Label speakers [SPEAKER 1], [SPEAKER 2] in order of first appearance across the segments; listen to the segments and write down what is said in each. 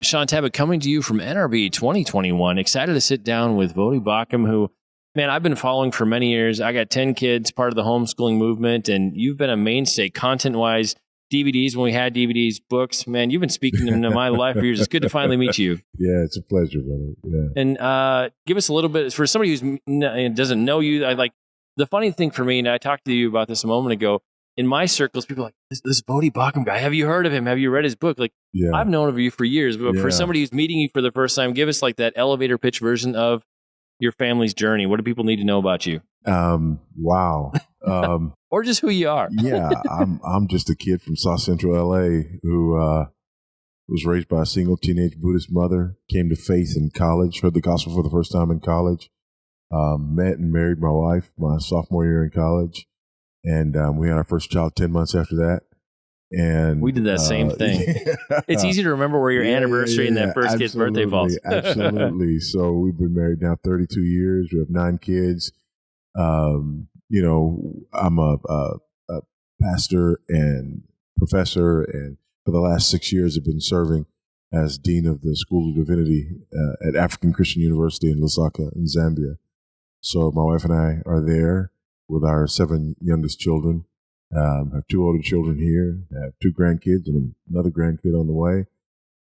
[SPEAKER 1] Shaun Tabatt coming to you from NRB 2021. Excited to sit down with Voddie Baucham, who, man, I've been following for many years. I got 10 kids, part of the homeschooling movement, and you've been a mainstay content-wise. DVDs, when we had DVDs, books, man, you've been speaking into my life for years. It's good to finally meet you.
[SPEAKER 2] Yeah, it's a pleasure, brother. Yeah.
[SPEAKER 1] And give us a little bit, for somebody who doesn't know you, the funny thing for me, and I talked to you about this a moment ago, in my circles, people are like, this Voddie Baucham guy, have you heard of him? Have you read his book? I've known of you for years, but for somebody who's meeting you for the first time, give us that elevator pitch version of your family's journey. What do people need to know about you?
[SPEAKER 2] Wow.
[SPEAKER 1] Or just who you are.
[SPEAKER 2] Yeah, I'm just a kid from South Central LA who was raised by a single teenage Buddhist mother, came to faith in college, heard the gospel for the first time in college, met and married my wife my sophomore year in college, and we had our first child 10 months after that. And
[SPEAKER 1] we did that same thing. Yeah. It's easy to remember where your anniversary and that first kid's birthday falls.
[SPEAKER 2] Absolutely. So we've been married now 32 years. We have 9 kids. I'm a pastor and professor, and for the last 6 years I've been serving as dean of the School of Divinity at African Christian University in Lusaka in Zambia. So my wife and I are there with our 7 youngest children. Have 2 older children here, have 2 grandkids and another grandkid on the way.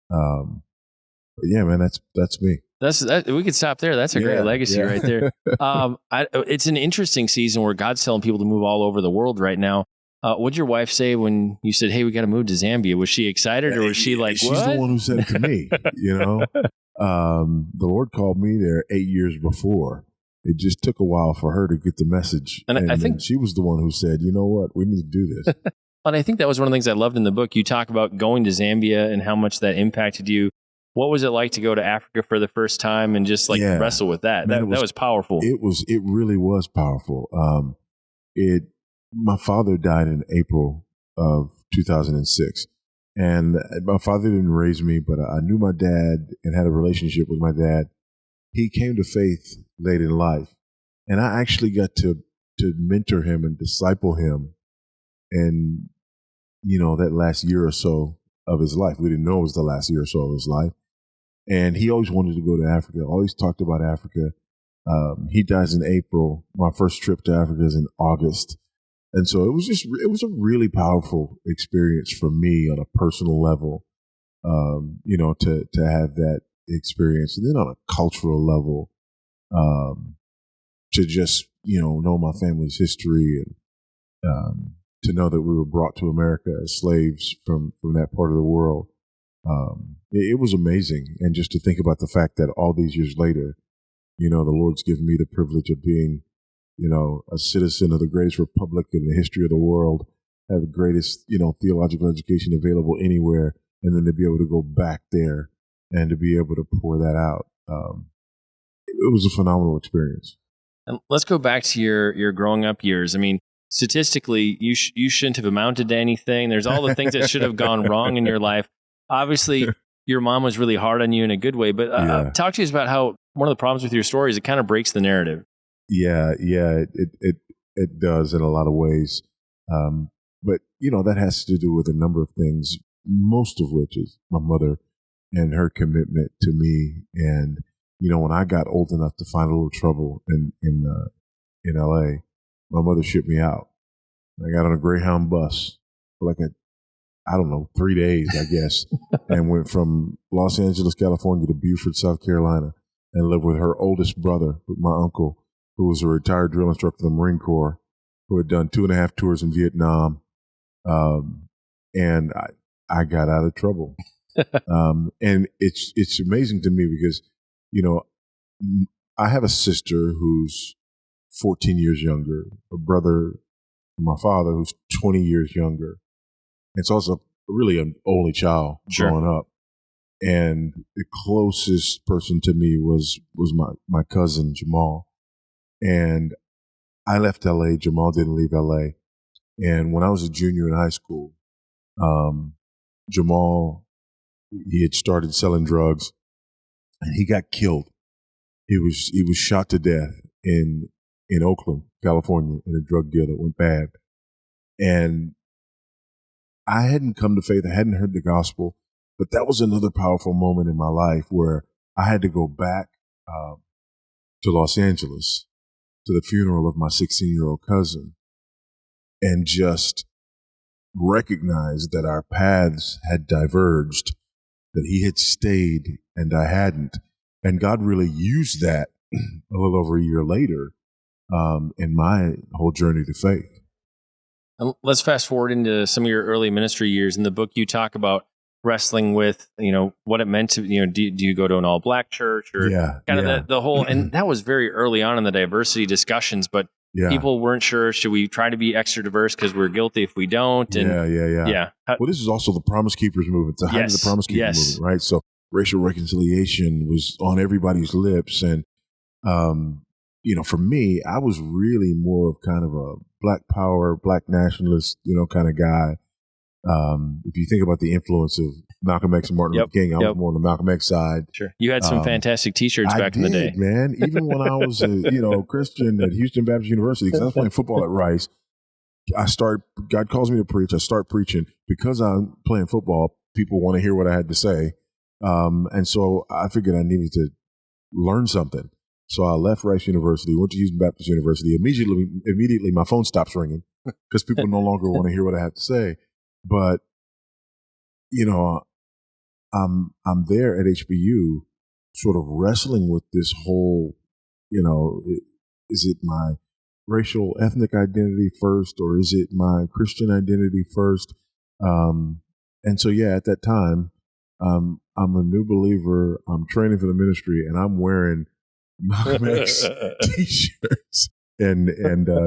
[SPEAKER 2] But yeah, man, that's me.
[SPEAKER 1] We could stop there. That's a great legacy right there. It's an interesting season where God's telling people to move all over the world right now. What'd your wife say when you said, "Hey, we got to move to Zambia"? Was she excited, or was she like,
[SPEAKER 2] "She's
[SPEAKER 1] what?"
[SPEAKER 2] the one who said it to me. The Lord called me there 8 years before. It just took a while for her to get the message, and I think she was the one who said, "You know what? We need to do this."
[SPEAKER 1] And I think that was one of the things I loved in the book. You talk about going to Zambia and how much that impacted you. What was it like to go to Africa for the first time and just wrestle with that? Man, that was powerful.
[SPEAKER 2] It really was powerful. My father died in April of 2006, and my father didn't raise me, but I knew my dad and had a relationship with my dad. He came to faith late in life, and I actually got to mentor him and disciple him in, that last year or so of his life. We didn't know it was the last year or so of his life. And he always wanted to go to Africa, always talked about Africa. He dies in April. My first trip to Africa is in August. And so it was a really powerful experience for me on a personal level, to have that experience. And then on a cultural level, to just, know my family's history and to know that we were brought to America as slaves from that part of the world. It was amazing. And just to think about the fact that all these years later, the Lord's given me the privilege of being, a citizen of the greatest republic in the history of the world, have the greatest, theological education available anywhere, and then to be able to go back there and to be able to pour that out. It was a phenomenal experience.
[SPEAKER 1] And let's go back to your growing up years. I mean, statistically, you shouldn't have amounted to anything. There's all the things that should have gone wrong in your life. Obviously, your mom was really hard on you in a good way, but talk to us about how one of the problems with your story is it kind of breaks the narrative.
[SPEAKER 2] Yeah, it does in a lot of ways. But, that has to do with a number of things, most of which is my mother and her commitment to me. And, when I got old enough to find a little trouble in LA, my mother shipped me out. I got on a Greyhound bus for 3 days, I guess, and went from Los Angeles, California to Beaufort, South Carolina, and lived with her oldest brother, with my uncle, who was a retired drill instructor in the Marine Corps, who had done 2.5 tours in Vietnam. And I got out of trouble. And it's amazing to me because, I have a sister who's 14 years younger, a brother, my father, who's 20 years younger. And so I was really an only child growing up. And the closest person to me was my cousin, Jamal. And I left LA. Jamal didn't leave LA. And when I was a junior in high school, Jamal, he had started selling drugs and he got killed. He was shot to death in Oakland, California, in a drug deal that went bad. And I hadn't come to faith. I hadn't heard the gospel, But that was another powerful moment in my life where I had to go back to Los Angeles to the funeral of my 16-year-old cousin and just recognize that our paths had diverged, that he had stayed and I hadn't. And God really used that a little over a year later in my whole journey to faith.
[SPEAKER 1] And let's fast forward into some of your early ministry years. In the book, you talk about wrestling with, what it meant to, do you go to an all black church or the whole, and that was very early on in the diversity discussions, but people weren't sure, should we try to be extra diverse because we're guilty if we don't? And
[SPEAKER 2] well, this is also the Promise Keepers movement, the height of the Promise Keepers movement, right? So racial reconciliation was on everybody's lips. And, for me, I was really more of kind of a black power, black nationalist, kind of guy. If you think about the influence of Malcolm X and Martin Luther King, I was more on the Malcolm X side.
[SPEAKER 1] Sure. You had some fantastic T-shirts back in the day.
[SPEAKER 2] Man. Even when I was a Christian at Houston Baptist University, because I was playing football at Rice, God calls me to preach. I start preaching. Because I'm playing football, people want to hear what I had to say. And so I figured I needed to learn something. So I left Rice University, went to Houston Baptist University. Immediately my phone stops ringing because people no longer want to hear what I have to say. But, I'm there at HBU sort of wrestling with this whole, is it my racial ethnic identity first, or is it my Christian identity first? And so, at that time, I'm a new believer. I'm training for the ministry, and I'm wearing Malcolm X T-shirts, and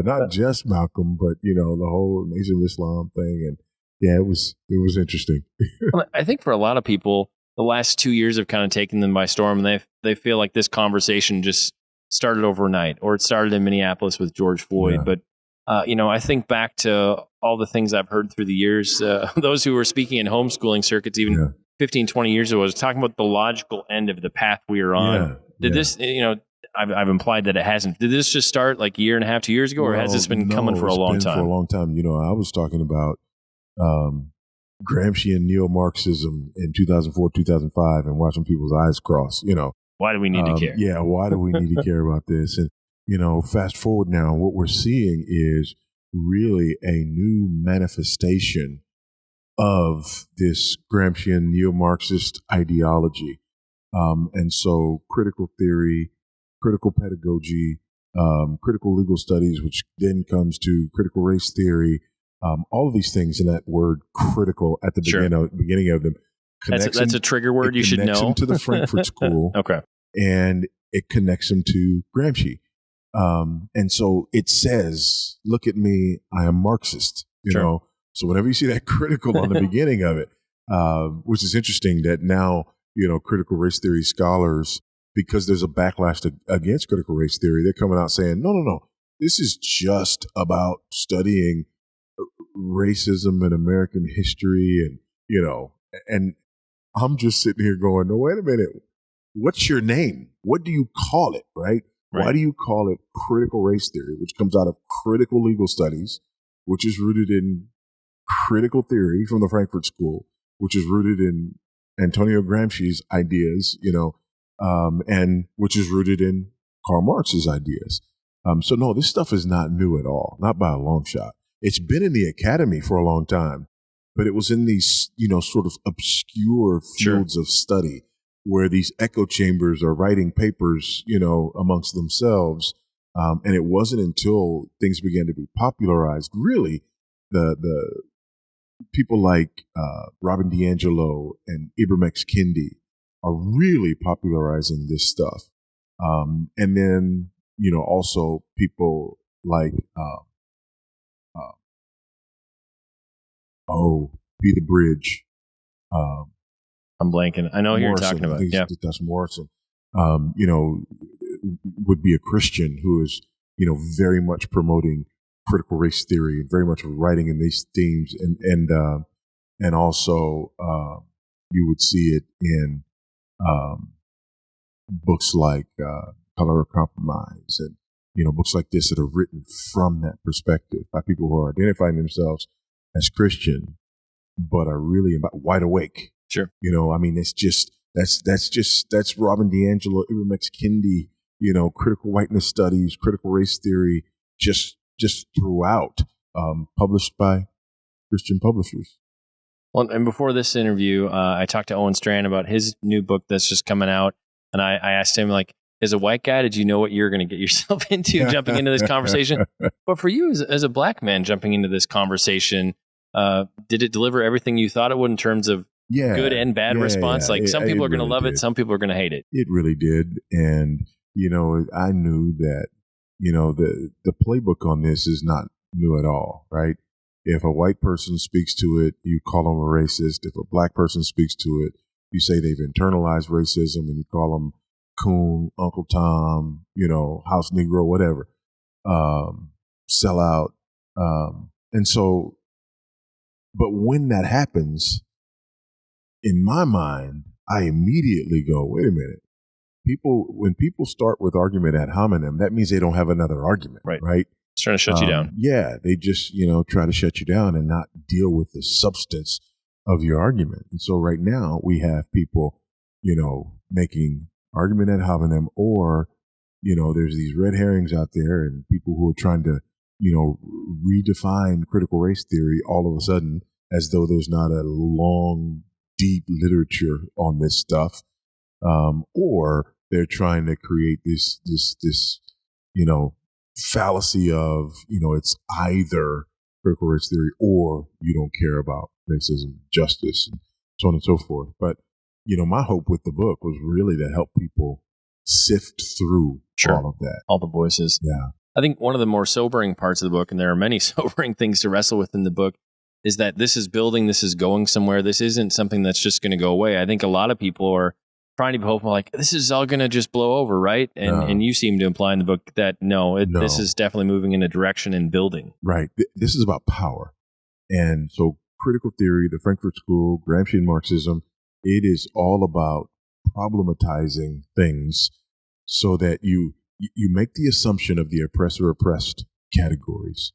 [SPEAKER 2] not just Malcolm, but the whole Nation of Islam thing, and it was interesting.
[SPEAKER 1] Well, I think for a lot of people, the last 2 years have kind of taken them by storm, and they feel like this conversation just started overnight, or it started in Minneapolis with George Floyd. But I think back to all the things I've heard through the years. Those who were speaking in homeschooling circuits, even 15, 20 years ago, was talking about the logical end of the path we are on. Did this, I've implied that it hasn't. Did this just start like a year and a half, 2 years ago, or has this been coming for a long time?
[SPEAKER 2] For a long time. I was talking about Gramscian neo-Marxism in 2004, 2005, and watching people's eyes cross.
[SPEAKER 1] Why do we need to care?
[SPEAKER 2] Yeah, why do we need to care about this? And fast forward now, what we're seeing is really a new manifestation of this Gramscian neo-Marxist ideology. And so critical theory, critical pedagogy, critical legal studies, which then comes to critical race theory, all of these things in that word critical at the beginning of them.
[SPEAKER 1] That's a trigger word you should know.
[SPEAKER 2] It connects them to the Frankfurt School.
[SPEAKER 1] Okay.
[SPEAKER 2] And it connects them to Gramsci. And so it says, look at me, I am Marxist, you know. So whenever you see that critical on the beginning of it, which is interesting that now, critical race theory scholars, because there's a backlash against critical race theory, they're coming out saying, no, this is just about studying racism in American history. And, and I'm just sitting here going, no, wait a minute. What's your name? What do you call it, right? Why do you call it critical race theory, which comes out of critical legal studies, which is rooted in critical theory from the Frankfurt School, which is rooted in Antonio Gramsci's ideas, and which is rooted in Karl Marx's ideas. So no, this stuff is not new at all, not by a long shot. It's been in the academy for a long time, but it was in these, sort of obscure fields of study where these echo chambers are writing papers, amongst themselves. And it wasn't until things began to be popularized, really, the people like Robin DiAngelo and Ibram X. Kendi are really popularizing this stuff. And then, also people like, Be the Bridge.
[SPEAKER 1] I'm blanking. I know who you're talking about. Yeah.
[SPEAKER 2] That's Morrison. Would be a Christian who is, very much promoting critical race theory and very much writing in these themes. And also, you would see it in books like Color of Compromise and, books like this that are written from that perspective by people who are identifying themselves as Christian, but are really about wide awake.
[SPEAKER 1] Sure.
[SPEAKER 2] I mean, it's just that's Robin DiAngelo, Ibram X. Kendi, critical whiteness studies, critical race theory, just throughout, published by Christian publishers.
[SPEAKER 1] Well, and before this interview, I talked to Owen Strand about his new book that's just coming out, and I asked him, like, as a white guy, did you know what you were going to get yourself into jumping into this conversation? But for you, as a black man jumping into this conversation, did it deliver everything you thought it would in terms of good and bad response? Like, some people are going to love it, some people are going to hate it.
[SPEAKER 2] It really did, and I knew that the playbook on this is not new at all, right? If a white person speaks to it, you call them a racist. If a black person speaks to it, you say they've internalized racism, and you call them coon, Uncle Tom, house Negro, whatever, sellout. And so, but when that happens, in my mind, I immediately go, wait a minute. When people start with argument ad hominem, that means they don't have another argument, right?
[SPEAKER 1] It's trying to shut you down.
[SPEAKER 2] Yeah, they just, try to shut you down and not deal with the substance of your argument. And so right now we have people, making argument ad hominem, or, there's these red herrings out there and people who are trying to, redefine critical race theory all of a sudden, as though there's not a long, deep literature on this stuff. Or they're trying to create this, fallacy of, it's either critical race theory or you don't care about racism, justice, and so on and so forth. But, my hope with the book was really to help people sift through all of that.
[SPEAKER 1] All the voices.
[SPEAKER 2] Yeah.
[SPEAKER 1] I think one of the more sobering parts of the book, and there are many sobering things to wrestle with in the book, is that this is building, this is going somewhere. This isn't something that's just going to go away. I think a lot of people are trying to be hopeful, like, this is all going to just blow over, right? And you seem to imply in the book that no, this is definitely moving in a direction and building. Right.
[SPEAKER 2] This is about power. And so critical theory, the Frankfurt School, Gramscian Marxism, it is all about problematizing things so that you make the assumption of the oppressor-oppressed categories.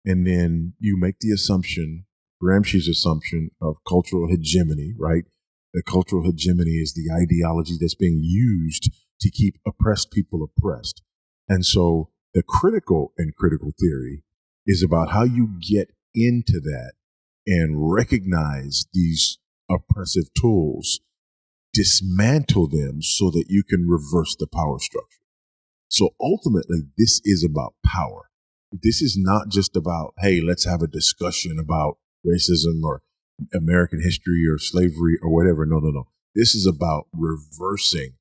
[SPEAKER 2] And then you make the assumption, Gramsci's assumption, of cultural hegemony, right? The cultural hegemony is the ideology that's being used to keep oppressed people oppressed. And so the critical in critical theory is about how you get into that and recognize these oppressive tools, dismantle them so that you can reverse the power structure. So ultimately, this is about power. This is not just about, hey, let's have a discussion about racism or American history or slavery or whatever. No. This is about reversing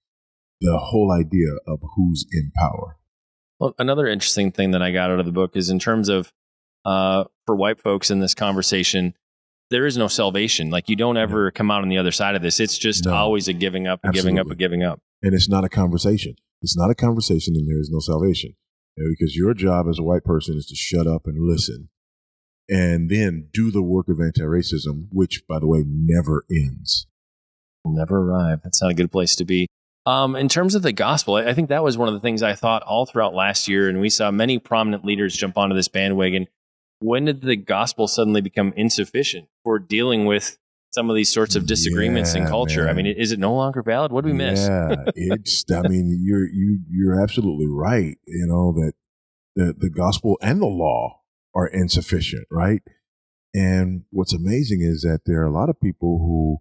[SPEAKER 2] the whole idea of who's in power.
[SPEAKER 1] Well, another interesting thing that I got out of the book is in terms of, for white folks in this conversation, there is no salvation. Like, you don't ever come out on the other side of this. It's just always a giving up and giving up and giving up.
[SPEAKER 2] And it's not a conversation. It's not a conversation, and there is no salvation. Because your job as a white person is to shut up and listen, and then do the work of anti-racism, which, by the way, never ends.
[SPEAKER 1] Will never arrive. That's not a good place to be. In terms of the gospel, I think that was one of the things I thought all throughout last year, and we saw many prominent leaders jump onto this bandwagon. When did the gospel suddenly become insufficient for dealing with some of these sorts of disagreements in culture? Man. I mean, is it no longer valid? What do we miss?
[SPEAKER 2] Yeah, you're absolutely right. That the gospel and the law are insufficient, right? And what's amazing is that there are a lot of people who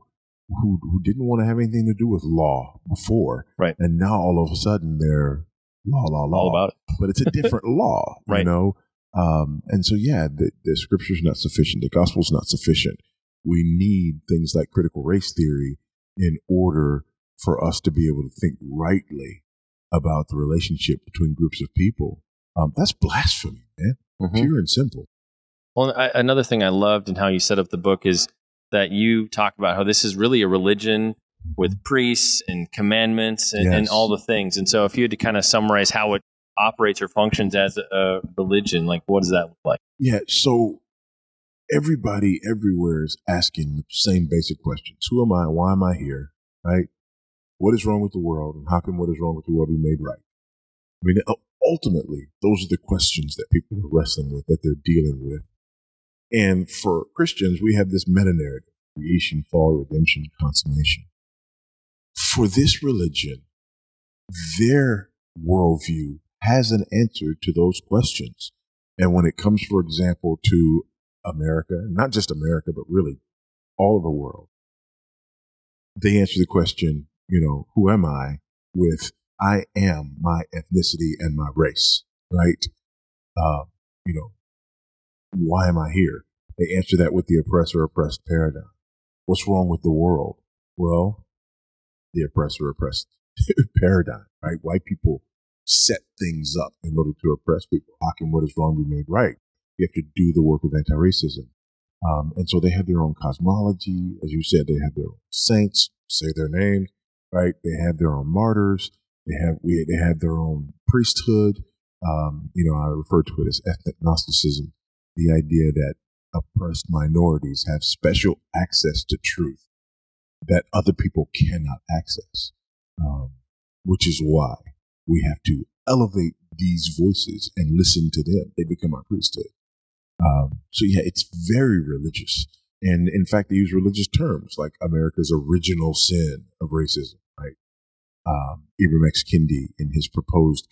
[SPEAKER 2] didn't want to have anything to do with law before,
[SPEAKER 1] right?
[SPEAKER 2] And now all of a sudden they're law,
[SPEAKER 1] all about it.
[SPEAKER 2] But it's a different law,
[SPEAKER 1] right?
[SPEAKER 2] And so the scripture's not sufficient. The gospel's not sufficient. We need things like critical race theory in order for us to be able to think rightly about the relationship between groups of people. That's blasphemy, man. Mm-hmm. Pure and simple.
[SPEAKER 1] Well, another thing I loved in how you set up the book is that you talk about how this is really a religion with priests and commandments and all the things. And so if you had to kind of summarize how it operates or functions as a religion, like, what does that look like?
[SPEAKER 2] Yeah, so everybody everywhere is asking the same basic questions. Who am I? Why am I here? Right? What is wrong with the world? And how can what is wrong with the world be made right? I mean, ultimately, those are the questions that people are wrestling with, that they're dealing with. And for Christians, we have this meta-narrative. creation, fall, redemption, consummation. For this religion, their worldview has an answer to those questions. And when it comes, for example, to America, not just America, but really all of the world, they answer the question, who am I? With I am my ethnicity and my race, right? Why am I here? They answer that with the oppressor-oppressed paradigm. What's wrong with the world? Well, the oppressor-oppressed paradigm, right? White people set things up in order to oppress people. How can what is wrong be made right? You have to do the work of anti-racism. And so they have their own cosmology. As you said, they have their own saints, say their names, right? They have their own martyrs. They have their own priesthood. I refer to it as ethnic Gnosticism, the idea that oppressed minorities have special access to truth that other people cannot access, which is why we have to elevate these voices and listen to them. They become our priesthood. It's very religious. And in fact, they use religious terms like America's original sin of racism, right? Ibram X. Kendi, in his proposed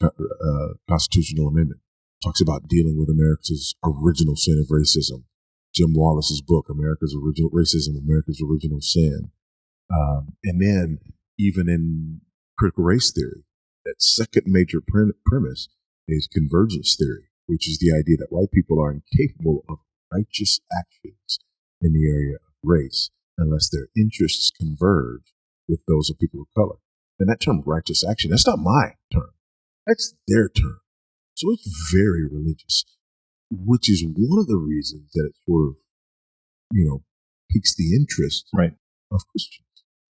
[SPEAKER 2] constitutional amendment, talks about dealing with America's original sin of racism. Jim Wallace's book, America's Original Racism, America's Original Sin. And then even in critical race theory, that second major premise is convergence theory, which is the idea that white people are incapable of righteous actions in the area of race unless their interests converge with those of people of color. And that term righteous action, that's not my term. That's their term. So it's very religious, which is one of the reasons that it sort of, piques the interest of Christians.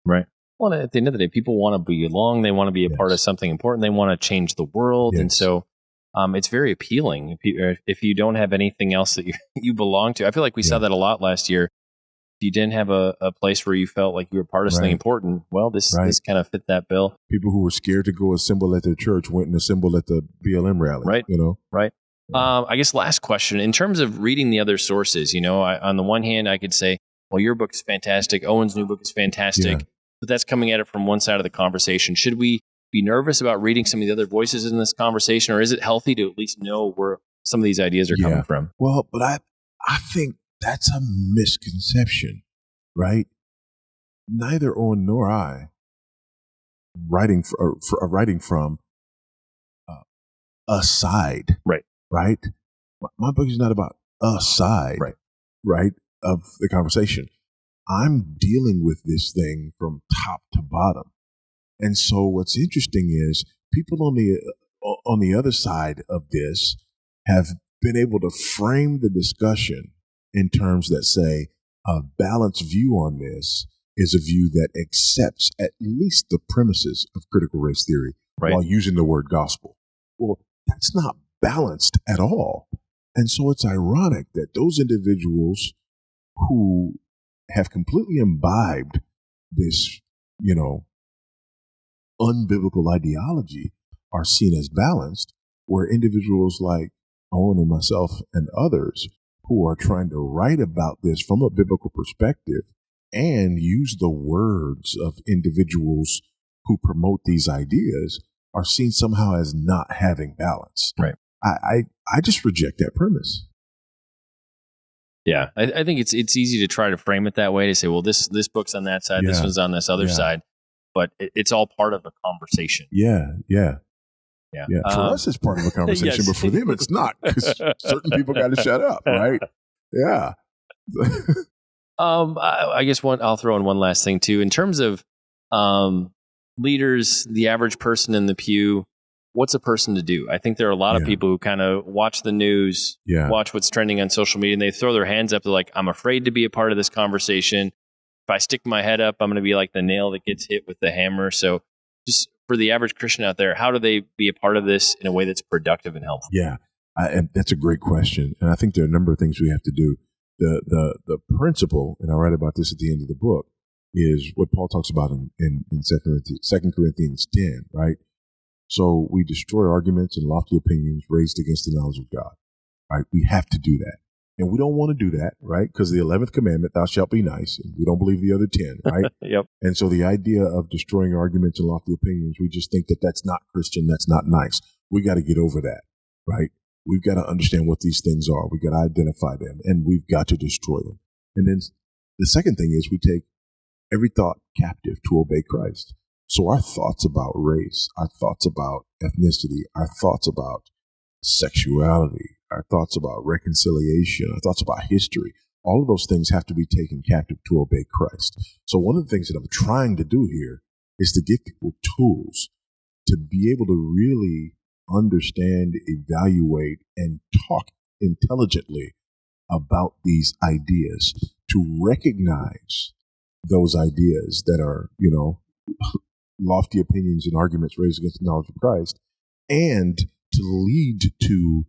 [SPEAKER 1] Right. Well, at the end of the day, people want to belong. They want to be a part of something important. They want to change the world. Yes. And so it's very appealing. If you don't have anything else that you belong to, I feel like we saw that a lot last year. If you didn't have a place where you felt like you were part of something important, well, this kind of fit that bill.
[SPEAKER 2] People who were scared to go assemble at their church went and assembled at the BLM rally.
[SPEAKER 1] Right. Right. Yeah. I guess last question, in terms of reading the other sources, on the one hand, I could say, well, your book is fantastic. Owen's new book is fantastic. Yeah. But that's coming at it from one side of the conversation. Should we be nervous about reading some of the other voices in this conversation, or is it healthy to at least know where some of these ideas are coming from?
[SPEAKER 2] Well, but I think that's a misconception, right? Neither Owen nor I writing from a side, right? My book is not about a side, right, of the conversation. I'm dealing with this thing from top to bottom. And so what's interesting is people on the other side of this have been able to frame the discussion in terms that say a balanced view on this is a view that accepts at least the premises of critical race theory while using the word gospel. Well, that's not balanced at all. And so it's ironic that those individuals who have completely imbibed this, unbiblical ideology are seen as balanced, where individuals like Owen and myself and others who are trying to write about this from a biblical perspective and use the words of individuals who promote these ideas are seen somehow as not having balance.
[SPEAKER 1] Right.
[SPEAKER 2] I just reject that premise.
[SPEAKER 1] Yeah, I think it's easy to try to frame it that way, to say, well, this book's on that side, this one's on this other side, but it's all part of a conversation.
[SPEAKER 2] Yeah. For us, it's part of a conversation, but for them, it's not, because certain people got to shut up, right? Yeah.
[SPEAKER 1] I guess I'll throw in one last thing too, in terms of leaders, the average person in the pew. What's a person to do? I think there are a lot of people who kind of watch the news, watch what's trending on social media, and they throw their hands up. They're like, I'm afraid to be a part of this conversation. If I stick my head up, I'm going to be like the nail that gets hit with the hammer. So just for the average Christian out there, how do they be a part of this in a way that's productive and helpful?
[SPEAKER 2] Yeah, and that's a great question. And I think there are a number of things we have to do. The principle, and I write about this at the end of the book, is what Paul talks about in 2 Corinthians 10, right? So we destroy arguments and lofty opinions raised against the knowledge of God, right? We have to do that. And we don't want to do that, right? Because the 11th commandment, thou shalt be nice. And we don't believe the other 10, right?
[SPEAKER 1] Yep.
[SPEAKER 2] And so the idea of destroying arguments and lofty opinions, we just think that that's not Christian, that's not nice. We got to get over that, right? We've got to understand what these things are. We've got to identify them, and we've got to destroy them. And then the second thing is we take every thought captive to obey Christ. So our thoughts about race, our thoughts about ethnicity, our thoughts about sexuality, our thoughts about reconciliation, our thoughts about history, all of those things have to be taken captive to obey Christ. So one of the things that I'm trying to do here is to give people tools to be able to really understand, evaluate, and talk intelligently about these ideas, to recognize those ideas that are, lofty opinions and arguments raised against the knowledge of Christ, and to lead to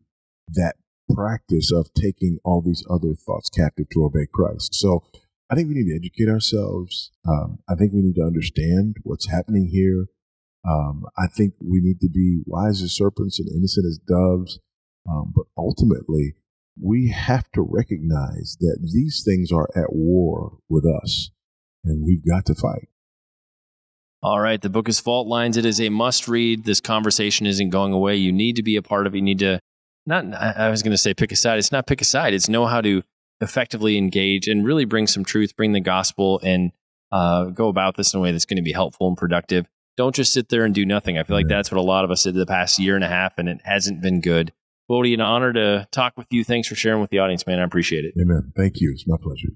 [SPEAKER 2] that practice of taking all these other thoughts captive to obey Christ. So I think we need to educate ourselves. I think we need to understand what's happening here. I think we need to be wise as serpents and innocent as doves. But ultimately, we have to recognize that these things are at war with us, and we've got to fight.
[SPEAKER 1] All right. The book is Fault Lines. It is a must read. This conversation isn't going away. You need to be a part of it. You need to I was going to say pick a side. It's not pick a side. It's know how to effectively engage and really bring some truth, bring the gospel, and go about this in a way that's going to be helpful and productive. Don't just sit there and do nothing. I feel like that's what a lot of us did the past year and a half, and it hasn't been good. Voddie, an honor to talk with you. Thanks for sharing with the audience, man. I appreciate it.
[SPEAKER 2] Amen. Thank you. It's my pleasure.